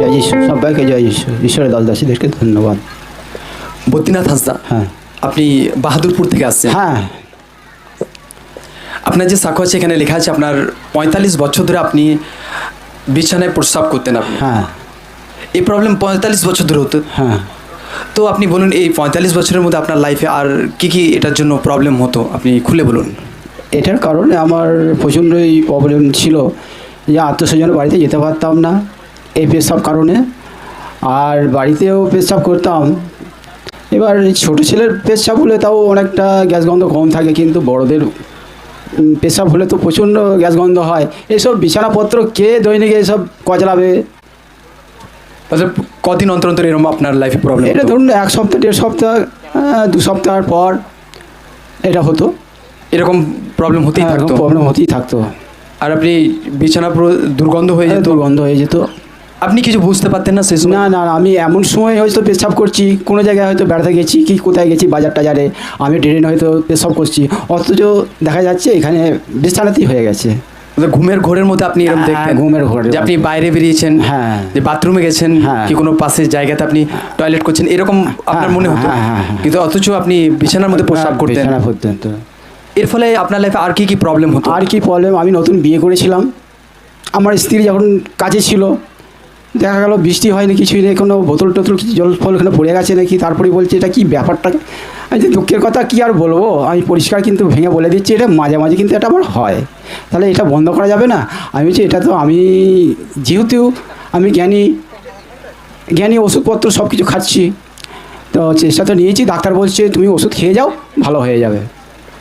জয় যিশু, সবাইকে জয় যিশু। ঈশ্বরের দাসদাসীদেরকে ধন্যবাদ। বদ্রীনাথ হাঁসদা, হ্যাঁ আপনি বাহাদুরপুর থেকে আসছেন। হ্যাঁ আপনার যে সাক্ষ্য আছে এখানে লেখা আছে আপনার 45 বছর ধরে আপনি বিছানায় প্রস্রাব করতেন। আপনি হ্যাঁ এই প্রবলেম 45 বছর ধরে হতো। হ্যাঁ তো আপনি বলুন এই 45 বছরের মধ্যে আপনার লাইফে আর কি কি এটার জন্য প্রবলেম হতো, আপনি খুলে বলুন। এটার কারণে আমার প্রচণ্ডই প্রবলেম ছিল যে আত্মীয়স্বজনের বাড়িতে যেতে পারতাম না এই পেশাব কারণে, আর বাড়িতেও পেশাব করতাম। এবার ছোটো ছেলের পেশাব হলে তাও অনেকটা গ্যাস গন্ধ কম থাকে, কিন্তু বড়দের পেশাব হলে তো প্রচণ্ড গ্যাস গন্ধ হয়। এইসব বিছানাপত্র কে দৈনিক এইসব কচলাবে? কদিন অন্তর অন্তর এরকম আপনার লাইফে প্রবলেম? এটা ধরুন 1 সপ্তাহ 1.5 সপ্তাহ 2 সপ্তাহ পর এটা হতো। এরকম প্রবলেম হতেই থাকতো? প্রবলেম হতেই থাকতো। আর আপনি বিছানা পুরো দুর্গন্ধ হয়ে যেত? দুর্গন্ধ হয়ে যেত। আপনি কিছু বুঝতে পারতেন না সেই সময়? না না, আমি এমন সময় হয়তো পেশাব করছি, কোনো জায়গায় হয়তো বেড়াতে গেছি কি কোথায় গেছি বাজার টাজারে, আমি ট্রেনে হয়তো পেশাব করছি, অথচ দেখা যাচ্ছে এখানে বিছানাতেই হয়ে গেছে। ঘুমের ঘোরের মধ্যে আপনি এরকম দেখতেন? ঘুমের ঘোরে যে আপনি বাইরে বেরিয়েছেন, হ্যাঁ, যে বাথরুমে গেছেন, হ্যাঁ, কি কোনো পাশের জায়গাতে আপনি টয়লেট করছেন, এরকম আপনার মনে হতো? কিন্তু অথচ আপনি বিছানার মধ্যে প্রস্রাব করতেন। এর ফলে আপনার লাইফে আর কি কি প্রবলেম হতো? আর কি প্রবলেম, আমি নতুন বিয়ে করেছিলাম, আমার স্ত্রী যখন কাজে ছিল, দেখা গেল বৃষ্টি হয়নি, কিছুই নেই, কোনো বোতল টোতল কিছু জল ফল এখানে পড়ে গেছে নাকি, তারপরে বলছে এটা কি ব্যাপারটা। আমি যে দুঃখের কথা কি আর বলবো, আমি পরিষ্কার কিন্তু ভেঙে বলে দিচ্ছি এটা মাঝে মাঝে কিন্তু এটা আমার হয়, তাহলে এটা বন্ধ করা যাবে না? আমি বলছি এটা তো আমি যেহেতু আমি জ্ঞানী ওষুধপত্র সব কিছু খাচ্ছি, তো চেষ্টা তো নিয়েছি, ডাক্তার বলছে তুমি ওষুধ খেয়ে যাও ভালো হয়ে যাবে।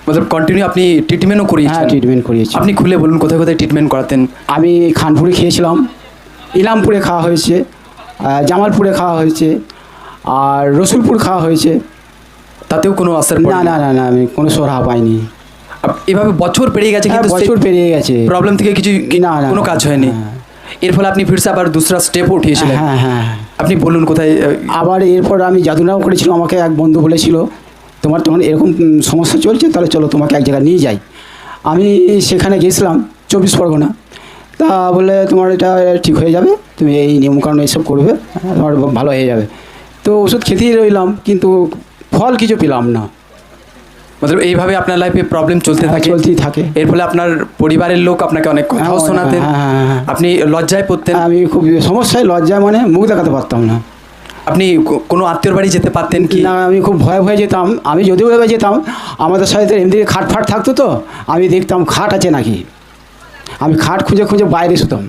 মতলব কন্টিনিউ আপনি ট্রিটমেন্টও করিয়েছেন? হ্যাঁ, ট্রিটমেন্ট করিয়েছি। আপনি খুলে বলুন কোথায় কোথায় ট্রিটমেন্ট করাতেন? আমি খানপুরে খেয়েছিলাম, ইলামপুরে খাওয়া হয়েছে, জামালপুরে খাওয়া হয়েছে, আর রসুলপুর খাওয়া হয়েছে। তাতেও কোনো আসর? না না না না, আমি কোনো সরাহা পাইনি। এভাবে বছর পেরিয়ে গেছে, কিন্তু বছর পেরিয়ে গেছে, প্রবলেম থেকে কিছু না না কোনো কাজ হয়নি। এর ফলে আপনি ফিরসে আবার দুসরা স্টেপও উঠিয়েছিলেন। হ্যাঁ হ্যাঁ, আপনি বলুন কোথায়? আবার এরপর আমি জাদুনাও করেছিলাম, আমাকে এক বন্ধু বলেছিল তোমার তখন এরকম সমস্যা চলছে, তাহলে চলো তোমাকে এক জায়গায় নিয়ে যাই। আমি সেখানে গেছিলাম 24 পরগনা, তা বলে তোমার এটা ঠিক হয়ে যাবে, তুমি এই নিয়মকানুন এইসব করবে, তোমার ভালো হয়ে যাবে। তো ওষুধ খেতেই রইলাম, কিন্তু ফল কিছু পেলাম না। মতলব এইভাবে আপনার লাইফে প্রবলেম চলতেই থাকে। এর ফলে আপনার পরিবারের লোক আপনাকে অনেক কথাও শোনাতেন, আপনি লজ্জায় পড়তেন? আমি খুব সমস্যায়, লজ্জায় মানে মুখ দেখাতে পারতাম না। আপনি কোনো আত্মীয়র বাড়ি যেতে পারতেন কি না? আমি খুব ভয়ে যেতাম। আমি যদিও ভয়ে যেতাম, আমাদের সাথে এমনিতে খাট ফাট থাকতো, তো আমি দেখতাম খাট আছে নাকি, আমি খাট খুঁজে খুঁজে বাইরে শুতাম।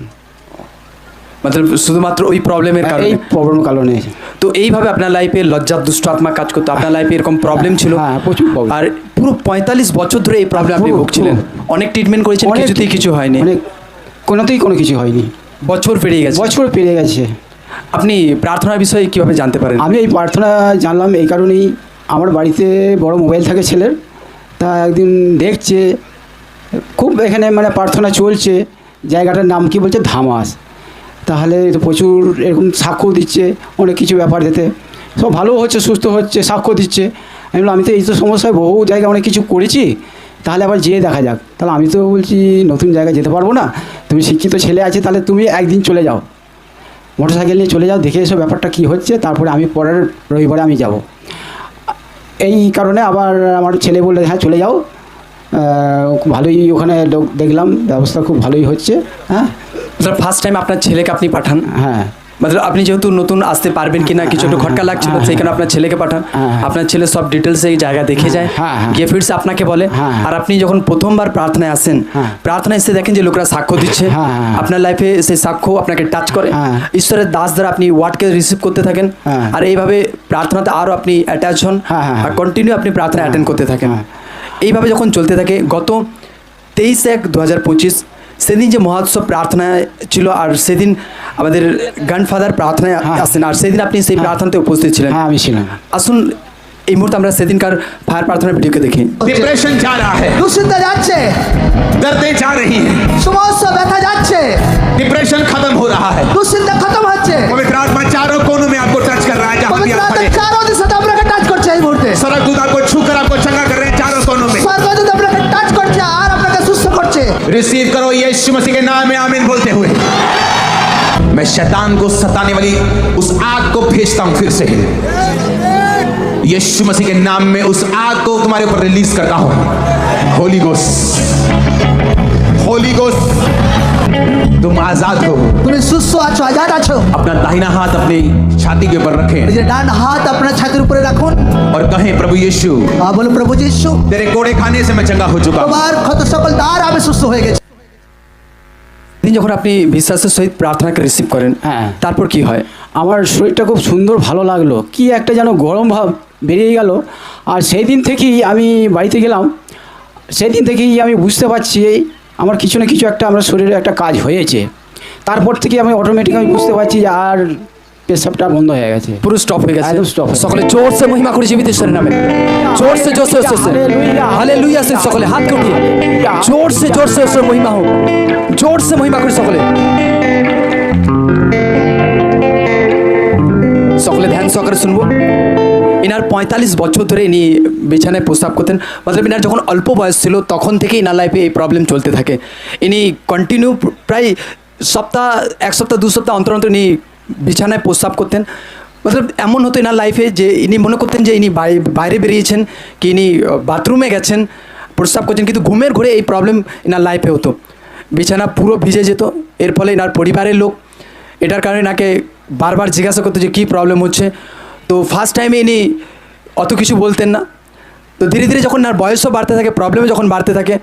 মতলব শুধুমাত্র ওই প্রবলেমের কারণে? এই প্রবলেমের কারণে। তো এইভাবে আপনার লাইফে লজ্জার দুষ্ট আত্মা কাজ করতো, আপনার লাইফে এরকম প্রবলেম ছিল? হ্যাঁ, প্রচুর প্রবলেম। আর পুরো 45 বছর ধরে এই প্রবলেম আপনি ভুগছিলেন? অনেক ট্রিটমেন্ট করেছেন, কিছুতেই কিছু হয়নি? কোনোতেই কোনো কিছু হয়নি। বছর পেরিয়ে গেছে? বছর পেরিয়ে গেছে। আপনি প্রার্থনার বিষয়ে কীভাবে জানতে পারেন? আমি এই প্রার্থনা জানলাম এই কারণেই, আমার বাড়িতে বড় মোবাইল থাকে ছেলের, তা একদিন দেখছে খুব এখানে মানে প্রার্থনা চলছে, জায়গাটার নাম কি বলছে ধামাস, তাহলে তো প্রচুর এরকম সাক্ষ্য দিচ্ছে অনেক কিছু ব্যাপার, দিতে সব ভালো হচ্ছে, সুস্থ হচ্ছে, সাক্ষ্য দিচ্ছে। আমি বললাম আমি তো এই তো সমস্যায় বহু জায়গায় অনেক কিছু করেছি, তাহলে আবার যেয়ে দেখা যাক। তাহলে আমি তো বলছি নতুন জায়গায় যেতে পারবো না, তুমি শিক্ষিত ছেলে আছে, তাহলে তুমি একদিন চলে যাও, মোটরসাইকেল নিয়ে চলে যাও, দেখে এসো ব্যাপারটা কী হচ্ছে, তারপরে আমি পরের রবিবারে আমি যাব। এই কারণে আবার আমার ছেলে বললে হ্যাঁ চলে যাও, ভালোই ওখানে দেখলাম ব্যবস্থা খুব ভালোই হচ্ছে। হ্যাঁ, ফার্স্ট টাইম আপনার ছেলেকে আপনি পাঠান? হ্যাঁ, মতলব আপনি যেহেতু নতুন আসতে পারবেন কিনা কিছু একটু খটকা লাগছিল, সেইখানে আপনার ছেলেকে পাঠান। আপনার ছেলে সব ডিটেলস এই জায়গা দেখে যায়, গিয়ে ফিরসে আপনাকে বলে। আর আপনি যখন প্রথমবার প্রার্থনায় আসেন, প্রার্থনায় এসে দেখেন যে লোকরা সাক্ষ্য দিচ্ছে, আপনার লাইফে সেই সাক্ষ্য আপনাকে টাচ করে, ঈশ্বরের দাস দ্বারা আপনি ওয়ার্ডকে রিসিভ করতে থাকেন, আর এইভাবে প্রার্থনাতে আরও আপনি অ্যাটাচ হন, আর কন্টিনিউ আপনি প্রার্থনা অ্যাটেন্ড করতে থাকেন। এইভাবে যখন চলতে থাকে, গত 23/1/2025 সেদিন যে মহোৎসব প্রার্থনায় ছিল, আর সেদিন আমাদের গ্র্যান্ডফাদার প্রার্থনায় আসছেন, আর সেদিন আপনি সেই প্রার্থনাতে উপস্থিত ছিলেন। আমি ছিলাম। আসুন এই মুহূর্তে আমরা সেদিনকার ফায়ার প্রার্থনার ভিডিওকে দেখি। ডিপ্রেশন जा रहा है, দুশ্চিন্তা যাচ্ছে, दर्दें जा रही हैं, সমস্যা ব্যথা যাচ্ছে, डिप्रेशन खत्म हो रहा है। দুশ্চিন্তা খতম হচ্ছে। पवित्र आत्मा चारों कोनों में आपको टच कर रहा है, जहां भी পবিত্র आप আত্মা खड़े हैं। চারো দিশে আপনাকে টাচ করছে এই মুহূর্তে। स्वर्गदूत आपको छूकर आपको चंगा कर रहे हैं चारों कोनों में। স্বর্গদূত আপনাকে টাচ করছে আর আপনাকে সুস্থ করছে। रिसीव करो यीशु मसीह के नाम में आमीन बोलते हुए। मैं शैतान को सताने वाली उस आग को भेजता हूं फिर से यीशु मसीह के नाम में उस आग को तुम्हारे ऊपर रिलीज करता हूं होली गोस्ट तुम आजाद हो তুমি সুস্থ আছো আজাদ আছো अपना दाहिना हाथ अपनी छाती के ऊपर रखें নিজের ডান হাত আপনার ছাতির উপরে রাখুন और कहें प्रभु यीशु বলো প্রভু যিশু तेरे कोड़े खाने से मैं चंगा हो चुका हूं তোমার ক্ষত সকল দ্বার আমি সুস্থ হয়ে গেছি দিন যখন আপনি বিশ্বাসের সহিত প্রার্থনাকে রিসিভ করেন হ্যাঁ। তারপর কি হয়? আমার শরীরটা খুব সুন্দর ভালো লাগলো, কি একটা যেন গরম ভাব বেরিয়ে গেল। আর সেই দিন থেকেই আমি বাড়িতে গেলাম, সেই দিন থেকেই আমি বুঝতে পারছি আমার কিছু না কিছু একটা আমার শরীরে একটা কাজ হয়েছে। তারপর থেকে আমি অটোমেটিক আমি বুঝতে পারছি যে আর পেশাবটা বন্ধ হয়ে গেছে, পুরো স্টপ হয়ে গেছে, একদম stop হয়ে গেছে। সকলে জোর সে মহিমা করে জীবিত ঈশ্বরের নামে, জোর সে হালেলুয়া সে সকলে হাত উঠিয়ে জোর সে ঈশ্বরের মহিমা হোক, জোর সে মহিমা করে সকলে ধ্যান সহকারে শুনবো। ইনার 45 বছর ধরে ইনি বিছানায় প্রস্রাব করতেন, মতলব ইনার যখন অল্প বয়স ছিল তখন থেকে ইনার লাইফে এই প্রবলেম চলতে থাকে। ইনি কন্টিনিউ প্রায় এক সপ্তাহ 2 সপ্তাহ অন্তর অন্তর ইনি বিছানায় প্রস্রাব করতেন। মতলব এমন হতো ইনার লাইফে যে ইনি মনে করতেন যে ইনি বাইরে বেরিয়েছেন কি ইনি বাথরুমে গেছেন, প্রস্রাব করছেন, কিন্তু ঘুমের ঘরে এই প্রবলেম ইনার লাইফে হতো। বিছানা পুরো ভিজে যেত, এর ফলে ইনার পরিবারের লোক এটার কারণে ইনাকে বারবার জিজ্ঞাসা করতো যে কী প্রবলেম হচ্ছে। তো ফার্স্ট টাইমে ইনি অত কিছু বলতেন না, তো ধীরে ধীরে যখন ইনার বয়সও বাড়তে থাকে, প্রবলেমও যখন বাড়তে থাকে,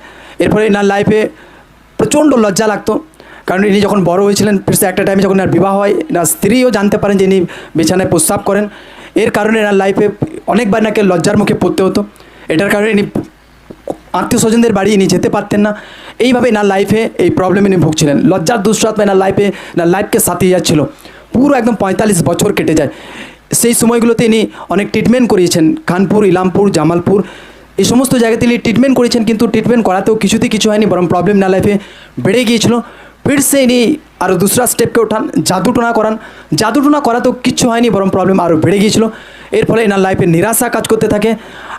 এর ফলে ইনার লাইফে প্রচণ্ড লজ্জা লাগতো। কারণ ইনি যখন বড় হয়েছিলেন, ফিরসে একটা টাইমে যখন এনার বিবাহ হয়, এনার স্ত্রীও জানতে পারেন যে ইনি বিছানায় প্রস্রাব করেন। এর কারণে এনার লাইফে অনেকবার নাকি লজ্জার মুখে পড়তে হতো। এটার কারণে ইনি আত্মীয় স্বজনদের বাড়ি ইনি যেতে পারতেন না। এইভাবে এনার লাইফে এই প্রবলেম ইনি ভুগছিলেন। লজ্জার দুঃস্বাত্মা এনার লাইফকে সাথিয়ে যাচ্ছিল। পুরো একদম 45 বছর কেটে যায়। সেই সময়গুলোতে ইনি অনেক ট্রিটমেন্ট করিয়েছেন, কানপুর, ইলামপুর, জামালপুর, এই সমস্ত জায়গাতে ইনি ট্রিটমেন্ট করেছেন, কিন্তু ট্রিটমেন্ট করাতেও কিছুতেই কিছু হয়নি, বরং প্রবলেম না লাইফে বেড়ে গিয়েছিল। फिर से इनी और दूसरा स्टेपके उठान जादुटोना करान, जादुटोना करातेও কিচ্ছু হয়নি, বরং প্রবলেম আরও বেড়ে গিয়েছিল। এর ফলে এনার লাইফে নিরাশা কাজ করতে থাকে,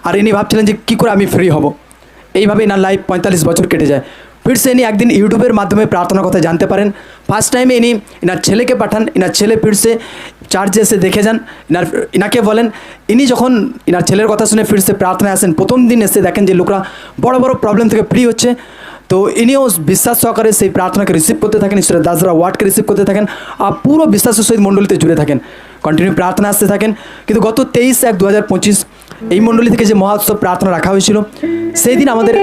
আর ইনি ভাবছিলেন যে কী করে আমি ফ্রি হব। এইভাবে এনার লাইফ 45 বছর কেটে যায়। फिर से इनी একদিন ইউটিউবের মাধ্যমে প্রার্থনার কথা জানতে পারেন। ফার্স্ট টাইমে ইনি ইনার ছেলেকে পাঠান, ইনার ছেলে फिर से চার্চে এসে দেখে যান, ইনাকে বলেন, ইনি যখন ইনার ছেলের কথা শুনে फिर से প্রার্থনায় আসেন, প্রথম দিন এসে দেখেন যে লোকরা বড় বড় প্রবলেম থেকে ফ্রি হচ্ছে। তো ইনিও বিশ্বাস সহকারে সেই প্রার্থনাকে রিসিভ করতে থাকেন, ঈশ্বরের দাসরা ওয়ার্ডকে রিসিভ করতে থাকেন, আর পুরো বিশ্বাসের সহিত মণ্ডলীতে জুড়ে থাকেন, কন্টিনিউ প্রার্থনা আসতে থাকেন। কিন্তু গত 23/1/2025 এই মণ্ডলী থেকে যে মহোৎসব প্রার্থনা রাখা হয়েছিল, সেই দিন আমাদের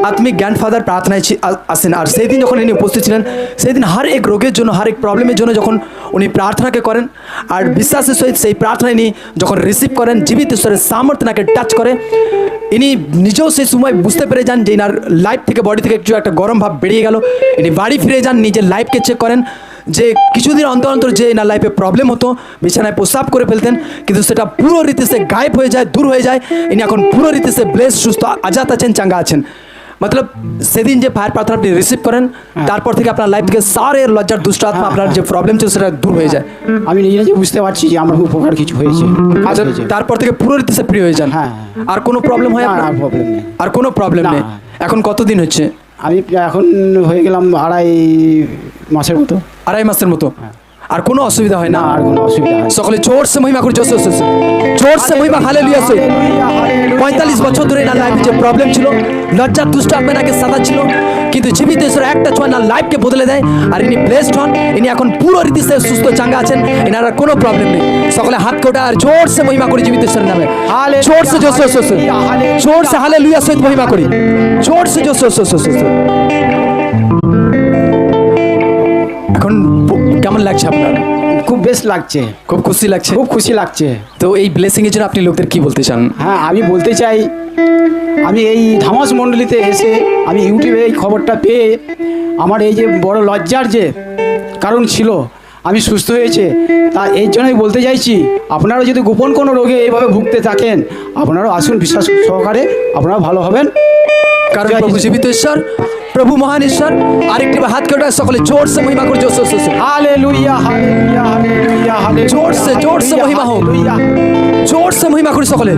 আত্মিক গ্র্যান্ডফাদার প্রার্থনায় আসেন। আর সেই দিন যখন ইনি উপস্থিত ছিলেন, সেই দিন হর এক রোগের জন্য, হর এক প্রবলেমের জন্য যখন উনি প্রার্থনাকে করেন, আর বিশ্বাসের সহিত সেই প্রার্থনা ইনি যখন রিসিভ করেন, জীবিত ঈশ্বরের সামর্থ্য নাকে টাচ করে, ইনি নিজেও সেই সময় বুঝতে পেরে যান যে ইনার লাইফ থেকে, বডি থেকে একটু একটা গরম ভাব বেরিয়ে গেল। ইনি বাড়ি ফিরে যান, নিজের লাইফকে চেক করেন যে কিছুদিন অন্তর অন্তর যে এনার লাইফে প্রবলেম হতো, বিছানায় প্রস্রাব করে ফেলতেন, কিন্তু সেটা পুরো রীতিতে গায়েব হয়ে যায়, দূর হয়ে যায়। ইনি এখন পুরো রীতিতে ব্লেস, সুস্থ, আজাদ আছেন, চাঙ্গা আছেন। মতলব সেদিন যে ফায়ার প্রার্থনা আপনি রিসিভ করেন, তারপর থেকে আপনার লাইফ থেকে সারে লজ্জার দুষ্ট আত্মা, আপনার যে প্রবলেম ছিল সেটা দূর হয়ে যায়। আমি নিজে বুঝতে পারছি যে আমার উপকার কিছু হয়েছে, তারপর থেকে পুরো রীতিতে ফ্রি হয়ে যান। হ্যাঁ, আর কোনো প্রবলেম হয় আপনার? প্রবলেম নেই, আর কোনো প্রবলেম নেই। এখন কতদিন হচ্ছে? আমি এখন হয়ে গেলাম 2.5 মাসের মতো। 2.5 মাসের মতো। আর কোনো অসুবিধা হয় না? আর কোনো অসুবিধা হয় না। সকলে জোর সে মহিমা করে, জোর সে মহিমা, হালেলুয়া সে। 45 বছর ধরে এনার লাইফে যে প্রবলেম ছিল, লজ্জার দুষ্ট আপনাকে সাদা ছিল, কিন্তু জীবিত ঈশ্বর একটা ছোঁয়া এনার লাইফকে বদলে দেয়, আর ইনি ব্লেসড হন। ইনি এখন পুরো রীতিতে সুস্থ, চাঙ্গা আছেন, এনার আর কোনো প্রবলেম নেই। সকলে হাত কোটা আর জোর সে মহিমা করি জীবিত ঈশ্বরের নামে, জোর সে জোর সে হালেলুয়া সহিত মহিমা করি, জোর সে এখন কেমন লাগছে আপনার? খুব বেস্ট লাগছে, খুব খুশি লাগছে, খুব খুশি লাগছে। তো এই ব্লেসিং এর জন্য আপনি লোকদের কি বলতে চান? হ্যাঁ, আমি বলতে চাই, আমি এই ধামাস মণ্ডলীতে এসে আমি ইউটিউবে এই খবরটা পেয়ে আমার এই যে বড় লজ্জার যে কারণ ছিল, আমি সুস্থ হয়েছে। তা এই জন্যই বলতে চাইছি, আপনারা যদি গোপন কোনো রোগে এইভাবে ভুগতে থাকেন, আপনারাও আসুন, বিশ্বাস সহকারে আপনারা ভালো হবেন। কারণ প্রভু জীবিত ঈশ্বর, প্রভু মহান ঈশ্বর। আরেকটি হাত কেটে সকলে জোর সে মহিমা করে, জোর সে হালেলুয়া, হালেলুয়া, হালেলুয়া, হালেলুয়া, জোর সে মহিমা হোক, জোর সে মহিমা করি সকলে।